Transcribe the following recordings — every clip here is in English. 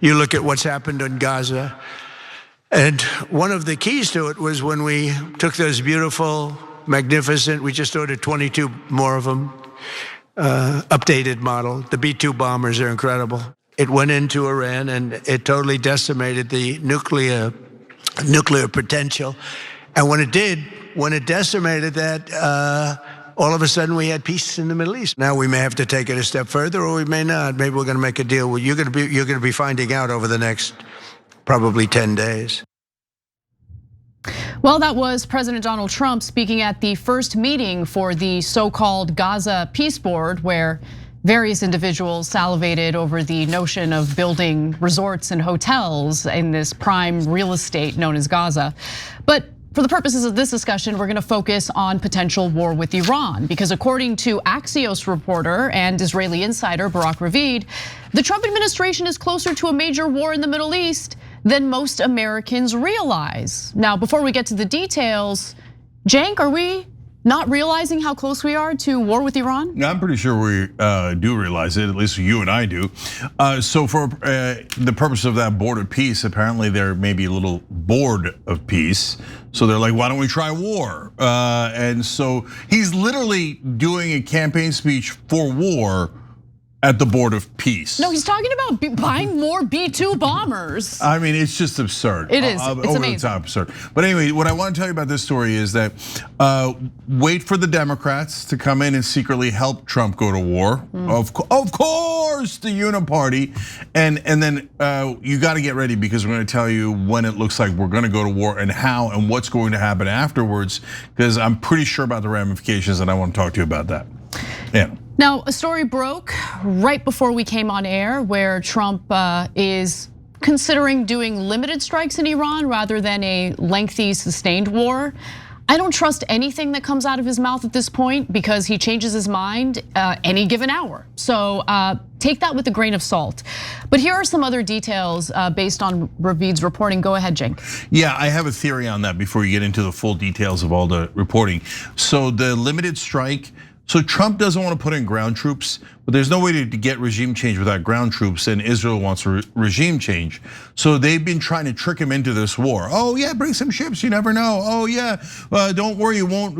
You look at what's happened in Gaza, and one of the keys to it was when we took those beautiful, magnificent, we just ordered 22 more of them, updated model. The B-2 bombers are incredible. It went into Iran and it totally decimated the nuclear potential. And when it decimated that, all of a sudden we had peace in the Middle East. Now we may have to take it a step further, or we may not. Maybe we're going to make a deal. You're going to be finding out over the next probably 10 days. Well, that was President Donald Trump speaking at the first meeting for the so-called Gaza Peace Board, where various individuals salivated over the notion of building resorts and hotels in this prime real estate known as Gaza. But for the purposes of this discussion, we're gonna focus on potential war with Iran, because according to Axios reporter and Israeli insider Barak Ravid, the Trump administration is closer to a major war in the Middle East than most Americans realize. Now, before we get to the details, Cenk, are we not realizing how close we are to war with Iran? No, I'm pretty sure we do realize it, at least you and I do. So for the purpose of that board of peace, apparently they're maybe a little bored of peace. So they're like, why don't we try war? And so he's literally doing a campaign speech for war at the board of peace. No, he's talking about buying more B-2 bombers. I mean, it's just absurd. It is, it's amazing. Over the top absurd. But anyway, what I want to tell you about this story is that wait for the Democrats to come in and secretly help Trump go to war. Of course, the uniparty. And then you got to get ready, because we're going to tell you when it looks like we're going to go to war and how and what's going to happen afterwards, because I'm pretty sure about the ramifications and I want to talk to you about that. Yeah. Now, a story broke right before we came on air where Trump is considering doing limited strikes in Iran rather than a lengthy, sustained war. I don't trust anything that comes out of his mouth at this point, because he changes his mind any given hour. So take that with a grain of salt. But here are some other details based on Ravid's reporting. Go ahead, Cenk. Yeah, I have a theory on that before you get into the full details of all the reporting. So the limited strike, so Trump doesn't want to put in ground troops, but there's no way to get regime change without ground troops, and Israel wants a regime change. So they've been trying to trick him into this war. Oh yeah, bring some ships, you never know. Oh yeah, don't worry, you won't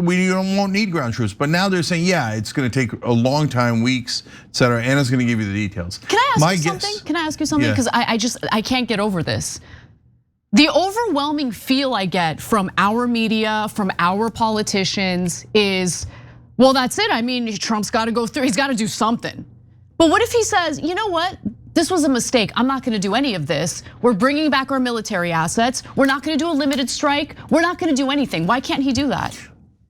need ground troops. But now they're saying, yeah, it's gonna take a long time, weeks, et cetera. Anna's gonna give you the details. Can I ask you something? Can I ask you something? Because I can't get over this. The overwhelming feel I get from our media, from our politicians is, well, that's it. I mean, Trump's got to go through, he's got to do something. But what if he says, you know what? This was a mistake. I'm not going to do any of this. We're bringing back our military assets. We're not going to do a limited strike. We're not going to do anything. Why can't he do that?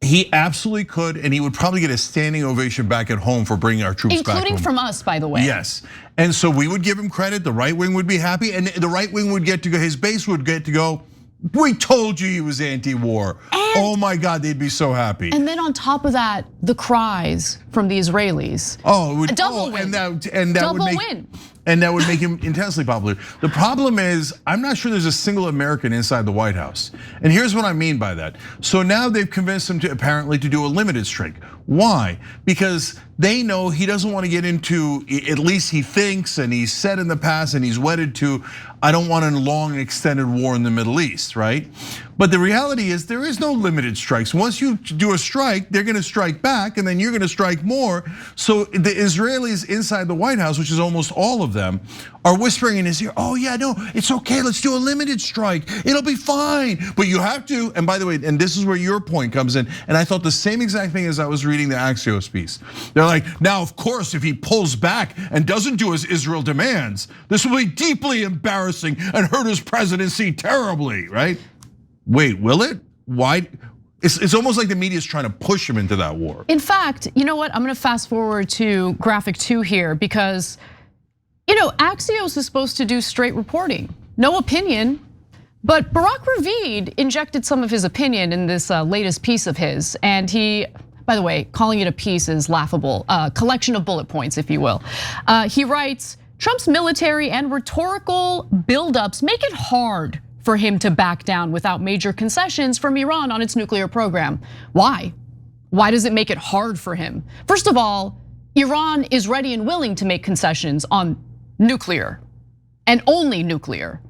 He absolutely could, and he would probably get a standing ovation back at home for bringing our troops back home. Including from us, by the way. Yes, and so we would give him credit. The right wing would be happy, and the right wing would get to go, his base would get to go, we told you he was anti-war. Oh my God, they'd be so happy. And then on top of that, the cries from the Israelis. Oh, it would, a double win. And that would make him intensely popular. The problem is, I'm not sure there's a single American inside the White House. And here's what I mean by that. So now they've convinced him to apparently to do a limited strike. Why? Because they know he doesn't want to get into, at least he thinks, and he's said in the past, and he's wedded to, I don't want a long extended war in the Middle East, right? But the reality is there is no limited strikes. Once you do a strike, they're gonna strike back, and then you're gonna strike more. So the Israelis inside the White House, which is almost all of them, are whispering in his ear, oh yeah, no, it's okay, let's do a limited strike, it'll be fine. But you have to, and by the way, and this is where your point comes in, and I thought the same exact thing as I was reading the Axios piece. They're like, now of course, if he pulls back and doesn't do as Israel demands, this will be deeply embarrassing and hurt his presidency terribly, right? Wait, will it? Why? It's almost like the media is trying to push him into that war. In fact, you know what? I'm gonna fast forward to graphic 2 here, because Axios is supposed to do straight reporting, no opinion. But Barak Ravid injected some of his opinion in this latest piece of his, and he, by the way, calling it a piece is laughable, a collection of bullet points, if you will. He writes, Trump's military and rhetorical buildups make it hard for him to back down without major concessions from Iran on its nuclear program. Why? Why does it make it hard for him? First of all, Iran is ready and willing to make concessions on nuclear. and only nuclear.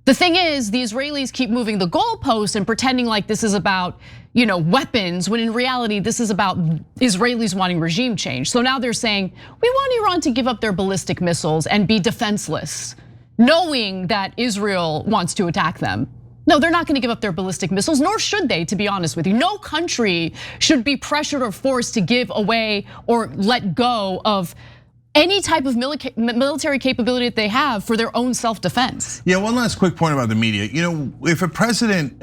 The thing is, the Israelis keep moving the goalpost and pretending like this is about, weapons, when in reality, this is about Israelis wanting regime change. So now they're saying, we want Iran to give up their ballistic missiles and be defenseless, knowing that Israel wants to attack them. No, they're not gonna give up their ballistic missiles, nor should they, to be honest with you. No country should be pressured or forced to give away or let go of any type of military capability that they have for their own self-defense. Yeah, one last quick point about the media. If a president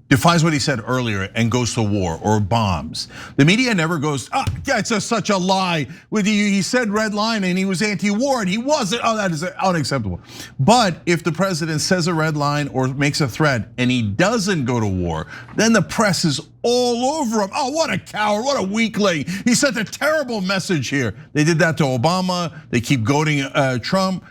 defies what he said earlier and goes to war or bombs, the media never goes, yeah, it's such a lie. He said red line and he was anti-war and he wasn't. Oh, that is unacceptable. But if the president says a red line or makes a threat and he doesn't go to war, then the press is all over him. Oh, what a coward, what a weakling. He sent a terrible message here. They did that to Obama. They keep goading Trump.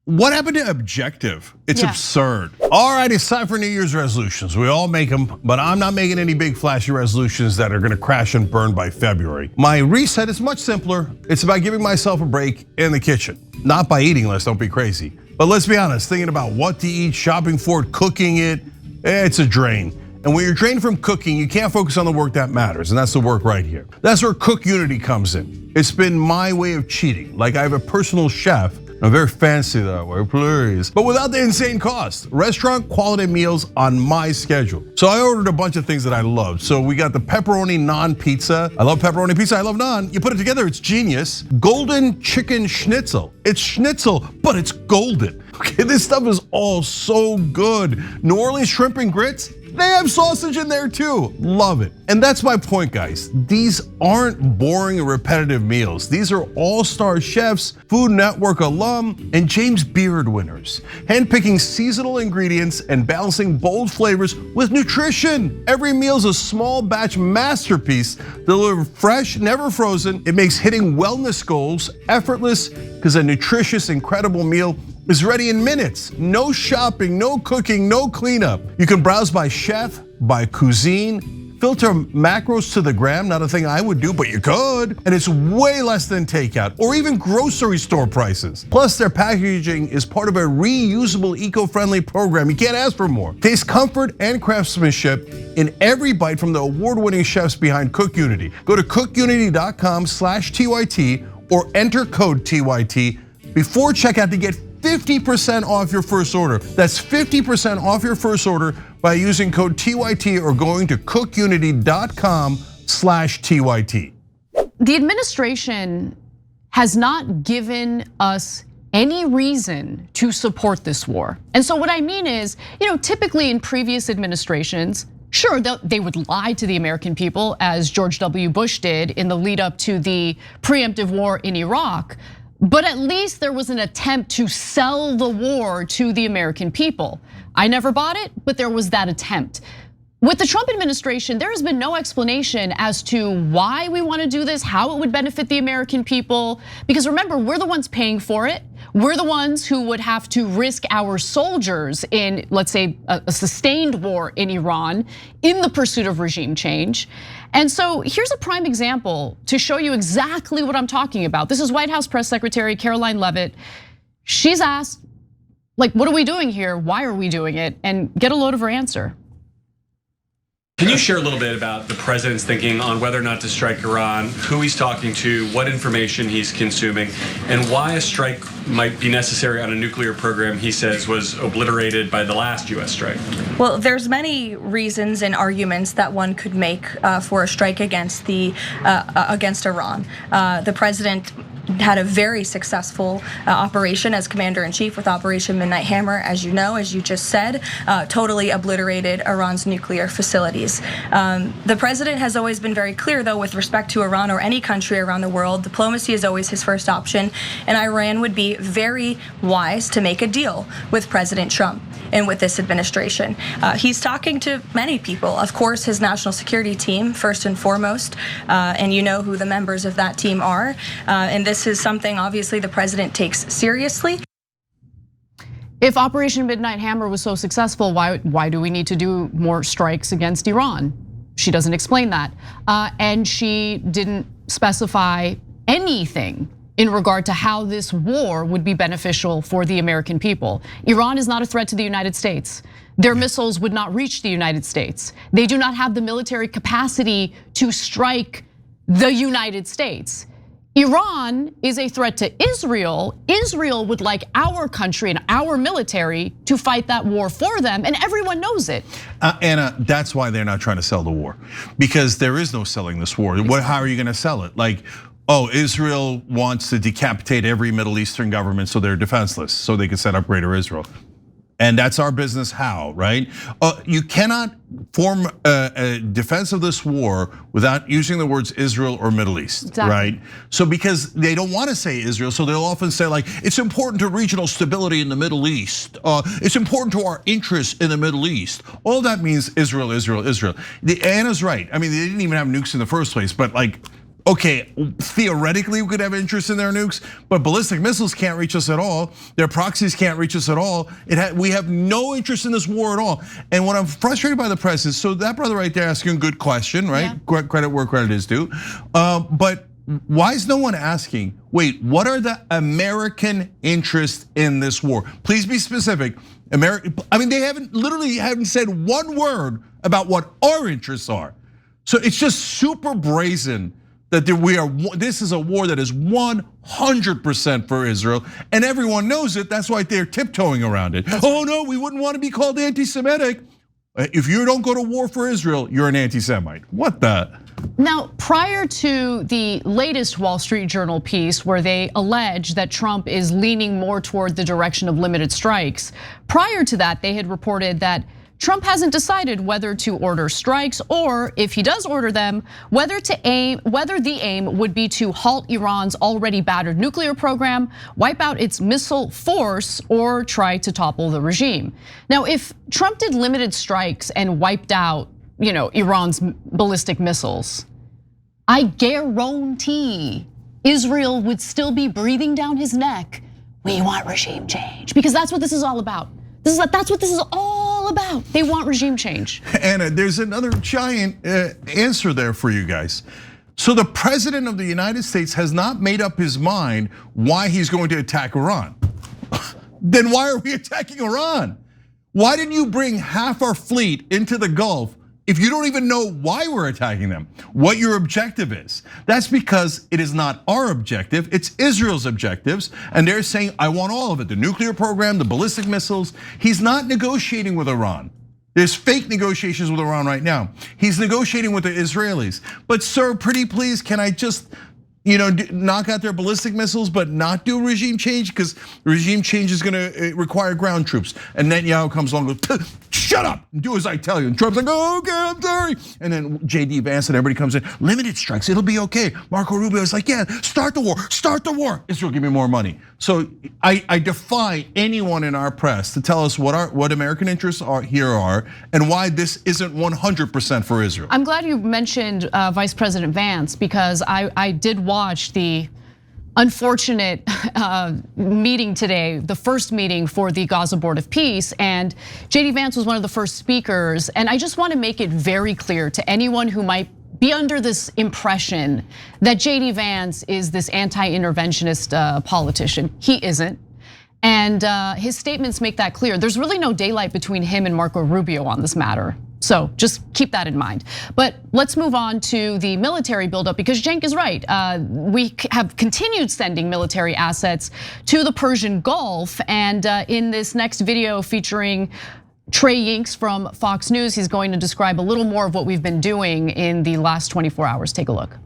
What happened to objective? It's absurd. All right, it's time for New Year's resolutions. We all make them, but I'm not making any big flashy resolutions that are gonna crash and burn by February. My reset is much simpler. It's about giving myself a break in the kitchen. Not by eating less, don't be crazy. But let's be honest, thinking about what to eat, shopping for it, cooking it, it's a drain. And when you're drained from cooking, you can't focus on the work that matters, and that's the work right here. That's where Cook Unity comes in. It's been my way of cheating. Like I have a personal chef. I'm very fancy that way, please. But without the insane cost. Restaurant quality meals on my schedule. So I ordered a bunch of things that I loved. So we got the pepperoni naan pizza. I love pepperoni pizza, I love naan. You put it together, it's genius. Golden chicken schnitzel. It's schnitzel, but it's golden. Okay, this stuff is all so good. New Orleans shrimp and grits, they have sausage in there too. Love it. And that's my point, guys. These aren't boring and repetitive meals. These are all-star chefs, Food Network alum, and James Beard winners. Handpicking seasonal ingredients and balancing bold flavors with nutrition. Every meal is a small batch masterpiece delivered fresh, never frozen. It makes hitting wellness goals effortless because a nutritious, incredible meal is ready in minutes. No shopping, no cooking, no cleanup. You can browse by chef, by cuisine, filter macros to the gram, not a thing I would do, but you could. And it's way less than takeout or even grocery store prices. Plus their packaging is part of a reusable, eco-friendly program. You can't ask for more. Taste comfort and craftsmanship in every bite from the award-winning chefs behind Cook Unity. Go to cookunity.com/TYT or enter code TYT before checkout to get 50% off your first order. That's 50% off your first order by using code TYT or going to cookunity.com/TYT. The administration has not given us any reason to support this war. And so what I mean is, typically in previous administrations, sure, they would lie to the American people as George W. Bush did in the lead up to the preemptive war in Iraq. But at least there was an attempt to sell the war to the American people. I never bought it, but there was that attempt. With the Trump administration, there has been no explanation as to why we want to do this, how it would benefit the American people. Because remember, we're the ones paying for it. We're the ones who would have to risk our soldiers in, let's say, a sustained war in Iran in the pursuit of regime change. And so here's a prime example to show you exactly what I'm talking about. This is White House Press Secretary Caroline Leavitt. She's asked, what are we doing here? Why are we doing it? And get a load of her answer. Can you share a little bit about the president's thinking on whether or not to strike Iran, who he's talking to, what information he's consuming, and why a strike might be necessary on a nuclear program he says was obliterated by the last US strike? Well, there's many reasons and arguments that one could make for a strike against Iran. The president had a very successful operation as commander-in-chief with Operation Midnight Hammer, as you know, as you just said, totally obliterated Iran's nuclear facilities. The president has always been very clear, though, with respect to Iran or any country around the world, diplomacy is always his first option, and Iran would be very wise to make a deal with President Trump and with this administration. He's talking to many people, of course, his national security team, first and foremost, and you know who the members of that team are, and this is something obviously the president takes seriously. If Operation Midnight Hammer was so successful, why do we need to do more strikes against Iran? She doesn't explain that. And she didn't specify anything in regard to how this war would be beneficial for the American people. Iran is not a threat to the United States. Their missiles would not reach the United States. They do not have the military capacity to strike the United States. Iran is a threat to Israel. Israel would like our country and our military to fight that war for them, and everyone knows it. Anna, that's why they're not trying to sell the war, because there is no selling this war. How are you going to sell it? Like, oh, Israel wants to decapitate every Middle Eastern government so they're defenseless, so they can set up Greater Israel. And that's our business, how, right? You cannot form a defense of this war without using the words Israel or Middle East, exactly. Right? So because they don't want to say Israel, so they'll often say like, it's important to regional stability in the Middle East. It's important to our interests in the Middle East. All that means Israel, Israel, Israel. Anna's right. I mean, they didn't even have nukes in the first place, but like, okay, theoretically we could have interest in their nukes, but ballistic missiles can't reach us at all. Their proxies can't reach us at all. We have no interest in this war at all. And what I'm frustrated by the press is, so that brother right there asking a good question, right? Yeah. Credit where credit is due. But why is no one asking, wait, what are the American interests in this war? Please be specific. I mean, they literally haven't said one word about what our interests are. So it's just super brazen that this is a war that is 100% for Israel, and everyone knows it. That's why they're tiptoeing around it. Oh no, we wouldn't want to be called anti-Semitic. If you don't go to war for Israel, you're an anti-Semite. What the? Now, prior to the latest Wall Street Journal piece where they allege that Trump is leaning more toward the direction of limited strikes, prior to that, they had reported that Trump hasn't decided whether to order strikes, or if he does order them, whether the aim would be to halt Iran's already battered nuclear program, wipe out its missile force, or try to topple the regime. Now, if Trump did limited strikes and wiped out, Iran's ballistic missiles, I guarantee Israel would still be breathing down his neck. We want regime change, because that's what this is all about. That's what this is all about. They want regime change. Anna, there's another giant answer there for you guys. So the president of the United States has not made up his mind why he's going to attack Iran. Then why are we attacking Iran? Why didn't you bring half our fleet into the Gulf if you don't even know why we're attacking them, what your objective is? That's because it is not our objective, it's Israel's objectives. And they're saying, I want all of it, the nuclear program, the ballistic missiles. He's not negotiating with Iran. There's fake negotiations with Iran right now. He's negotiating with the Israelis. But sir, pretty please, can I just knock out their ballistic missiles, but not do regime change? Because regime change is gonna require ground troops. And Netanyahu comes along and goes, shut up and do as I tell you. And Trump's like, oh, okay, I'm sorry. And then JD Vance and everybody comes in, limited strikes, it'll be okay. Marco Rubio is like, yeah, start the war. Israel, give me more money. So I defy anyone in our press to tell us what American interests are and why this isn't 100% for Israel. I'm glad you mentioned Vice President Vance, because I did watch the unfortunate meeting today, the first meeting for the Gaza Board of Peace, and JD Vance was one of the first speakers. And I just want to make it very clear to anyone who might be under this impression that JD Vance is this anti-interventionist politician. He isn't. And his statements make that clear. There's really no daylight between him and Marco Rubio on this matter. So just keep that in mind. But let's move on to the military buildup, because Cenk is right. We have continued sending military assets to the Persian Gulf. And in this next video featuring Trey Yinks from Fox News, he's going to describe a little more of what we've been doing in the last 24 hours. Take a look.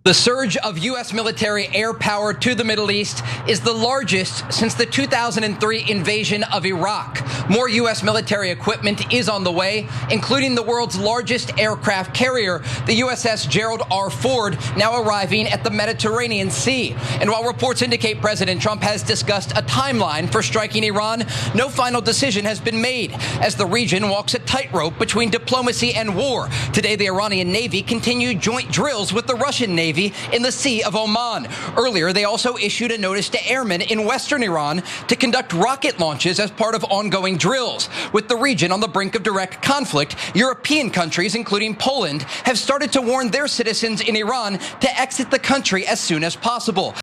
The surge of US military air power to the Middle East is the largest since the 2003 invasion of Iraq. More US military equipment is on the way, including the world's largest aircraft carrier, the USS Gerald R. Ford, now arriving at the Mediterranean Sea. And while reports indicate President Trump has discussed a timeline for striking Iran, no final decision has been made as the region walks a tightrope between diplomacy and war. Today, the Iranian Navy continued joint drills with the Russian Navy in the Sea of Oman. Earlier, they also issued a notice to airmen in western Iran to conduct rocket launches as part of ongoing drills. With the region on the brink of direct conflict, European countries, including Poland, have started to warn their citizens in Iran to exit the country as soon as possible.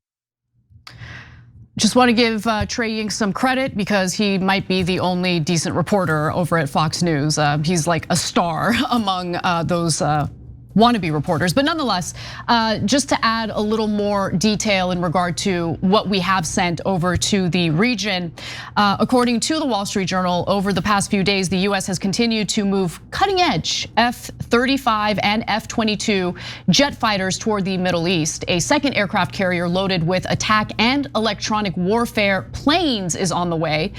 Just want to give Trey Ying some credit because he might be the only decent reporter over at Fox News. He's like a star among those wannabe reporters. But nonetheless, just to add a little more detail in regard to what we have sent over to the region, according to the Wall Street Journal, over the past few days, the US has continued to move cutting edge F-35 and F-22 jet fighters toward the Middle East. A second aircraft carrier loaded with attack and electronic warfare planes is on the way.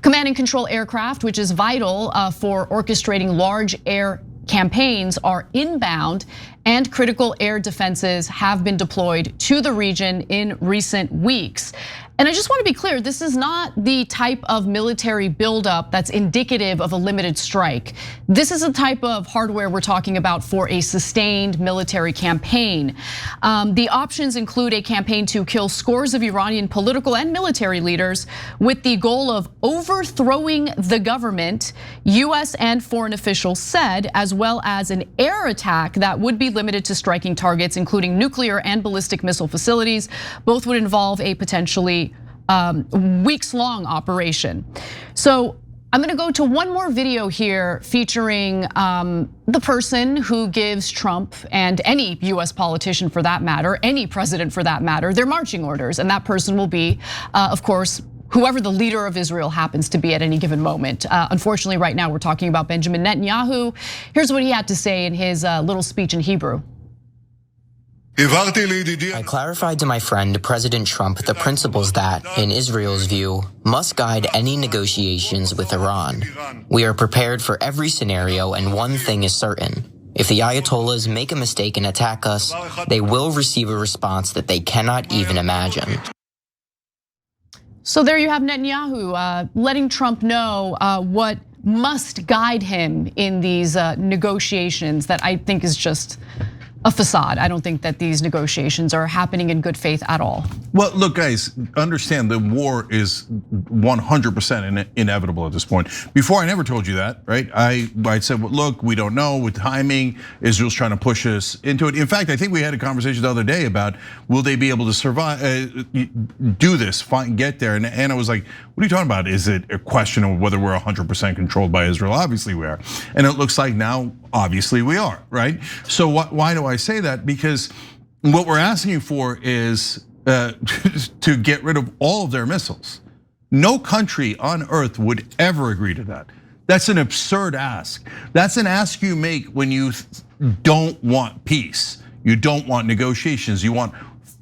Command and control aircraft, which is vital for orchestrating large air campaigns, are inbound, and critical air defenses have been deployed to the region in recent weeks. And I just want to be clear, this is not the type of military buildup that's indicative of a limited strike. This is a type of hardware we're talking about for a sustained military campaign. The options include a campaign to kill scores of Iranian political and military leaders with the goal of overthrowing the government, US and foreign officials said, as well as an air attack that would be limited to striking targets, including nuclear and ballistic missile facilities. Both would involve a potentially weeks-long operation. So I'm gonna go to one more video here featuring the person who gives Trump and any US politician for that matter, any president for that matter, their marching orders. And that person will be, of course, whoever the leader of Israel happens to be at any given moment. Unfortunately, right now we're talking about Benjamin Netanyahu. Here's what he had to say in his little speech in Hebrew. I clarified to my friend President Trump the principles that, in Israel's view, must guide any negotiations with Iran. We are prepared for every scenario, and one thing is certain. If the Ayatollahs make a mistake and attack us, they will receive a response that they cannot even imagine. So there you have Netanyahu letting Trump know what must guide him in these negotiations that I think is just a facade. I don't think that these negotiations are happening in good faith at all. Well, look, guys, understand the war is 100% inevitable at this point. Before, I never told you that, right? I said, well, look, we don't know with timing. Israel's trying to push us into it. In fact, I think we had a conversation the other day about will they be able to survive, do this, get there? And Anna was like, what are you talking about? Is it a question of whether we're 100% controlled by Israel? Obviously we are. And it looks like now, obviously we are, right? So why do I say that? Because what we're asking for is to get rid of all of their missiles. No country on earth would ever agree to that. That's an absurd ask. That's an ask you make when you don't want peace. You don't want negotiations. You want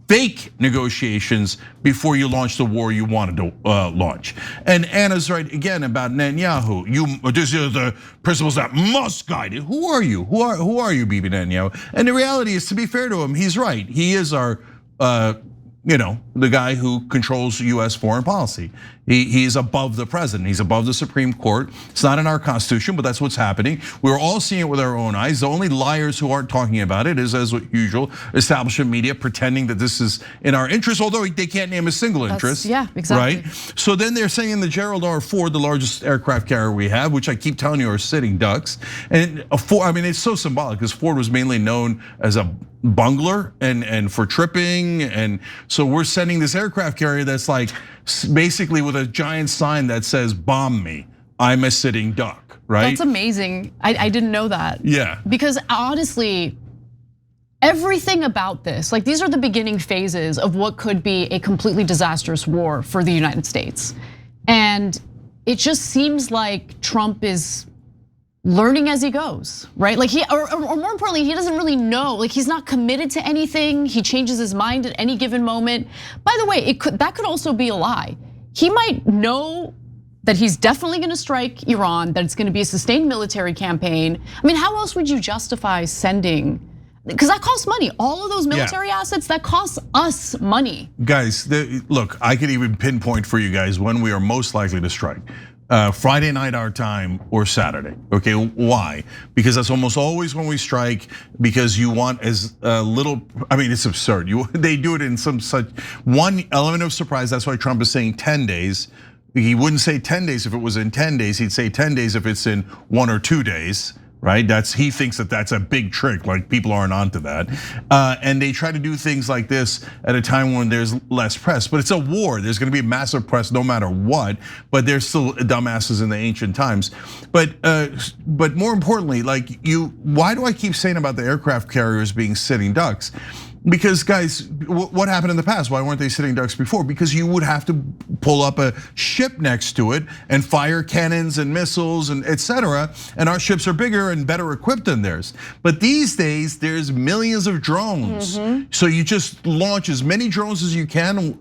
fake negotiations before you launch the war you wanted to launch. And Anna's right again about Netanyahu. These are the principles that must guide it. Who are you? Who are you, Bibi Netanyahu? And the reality is, to be fair to him, he's right. He is our, the guy who controls US foreign policy. He's above the president. He's above the Supreme Court. It's not in our Constitution, but that's what's happening. We're all seeing it with our own eyes. The only liars who aren't talking about it is, as usual, establishment media pretending that this is in our interest, although they can't name a single interest. Yeah, exactly. Right? So then they're saying the Gerald R. Ford, the largest aircraft carrier we have, which I keep telling you are sitting ducks. And Ford, I mean, it's so symbolic because Ford was mainly known as a bungler and for tripping. And so we're sending this aircraft carrier that's like basically with a giant sign that says bomb me, I'm a sitting duck, right? That's amazing. I didn't know that. Yeah. Because honestly, everything about this, like these are the beginning phases of what could be a completely disastrous war for the United States. And it just seems like Trump is learning as he goes, right? Like or more importantly, he doesn't really know. Like he's not committed to anything. He changes his mind at any given moment. By the way, that could also be a lie. He might know that he's definitely gonna strike Iran, that it's gonna be a sustained military campaign. I mean, how else would you justify sending? Because that costs money. All of those military assets, that costs us money. Guys, look, I could even pinpoint for you guys when we are most likely to strike. Friday night our time or Saturday, okay? Why? Because that's almost always when we strike because you want as little, I mean, it's absurd. They do it in some such one element of surprise. That's why Trump is saying 10 days. He wouldn't say 10 days if it was in 10 days. He'd say 10 days if it's in 1 or 2 days, right? He thinks that that's a big trick, like people aren't onto that. And they try to do things like this at a time when there's less press, but it's a war. There's gonna be massive press no matter what, but there's still dumbasses in the ancient times. But more importantly, why do I keep saying about the aircraft carriers being sitting ducks? Because guys, what happened in the past? Why weren't they sitting ducks before? Because you would have to pull up a ship next to it and fire cannons and missiles and etc. And our ships are bigger and better equipped than theirs. But these days, there's millions of drones. So you just launch as many drones as you can,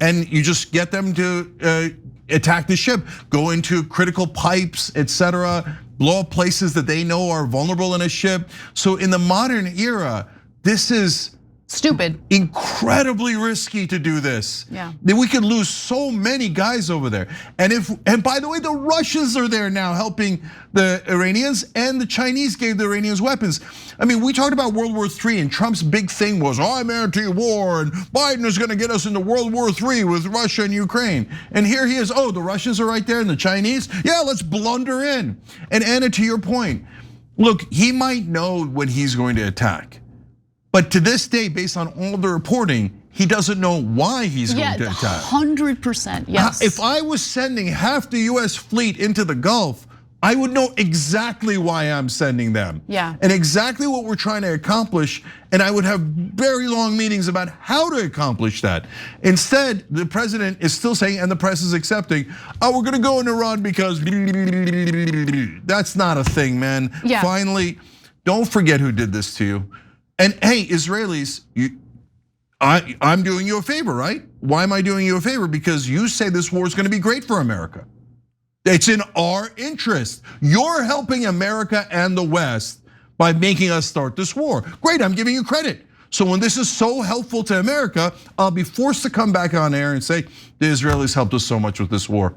and you just get them to attack the ship, go into critical pipes, etc. Blow up places that they know are vulnerable in a ship. So in the modern era, this is stupid, incredibly risky to do this. Yeah, we could lose so many guys over there. And by the way, the Russians are there now helping the Iranians, and the Chinese gave the Iranians weapons. I mean, we talked about World War III, and Trump's big thing was, I'm anti-war, and Biden is gonna get us into World War III with Russia and Ukraine. And here he is, the Russians are right there and the Chinese, yeah, let's blunder in. And Anna, to your point, look, he might know when he's going to attack. But to this day, based on all the reporting, he doesn't know why he's going to attack. 100%, yes. If I was sending half the US fleet into the Gulf, I would know exactly why I'm sending them. Yeah. And exactly what we're trying to accomplish, and I would have very long meetings about how to accomplish that. Instead, the president is still saying, and the press is accepting, we're gonna go in Iran because that's not a thing, man. Yeah. Finally, don't forget who did this to you. And hey, Israelis, I'm doing you a favor, right? Why am I doing you a favor? Because you say this war is gonna be great for America. It's in our interest. You're helping America and the West by making us start this war. Great, I'm giving you credit. So when this is so helpful to America, I'll be forced to come back on air and say, the Israelis helped us so much with this war.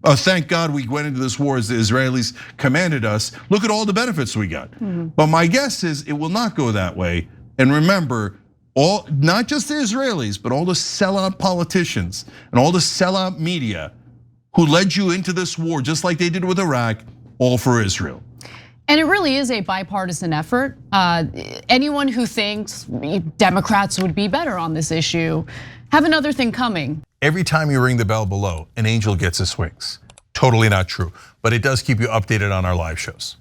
Thank God we went into this war as the Israelis commanded us. Look at all the benefits we got. But my guess is it will not go that way. And remember, not just the Israelis, but all the sellout politicians and all the sellout media who led you into this war, just like they did with Iraq, all for Israel. And it really is a bipartisan effort. Anyone who thinks Democrats would be better on this issue have another thing coming. Every time you ring the bell below, an angel gets his wings. Totally not true, but it does keep you updated on our live shows.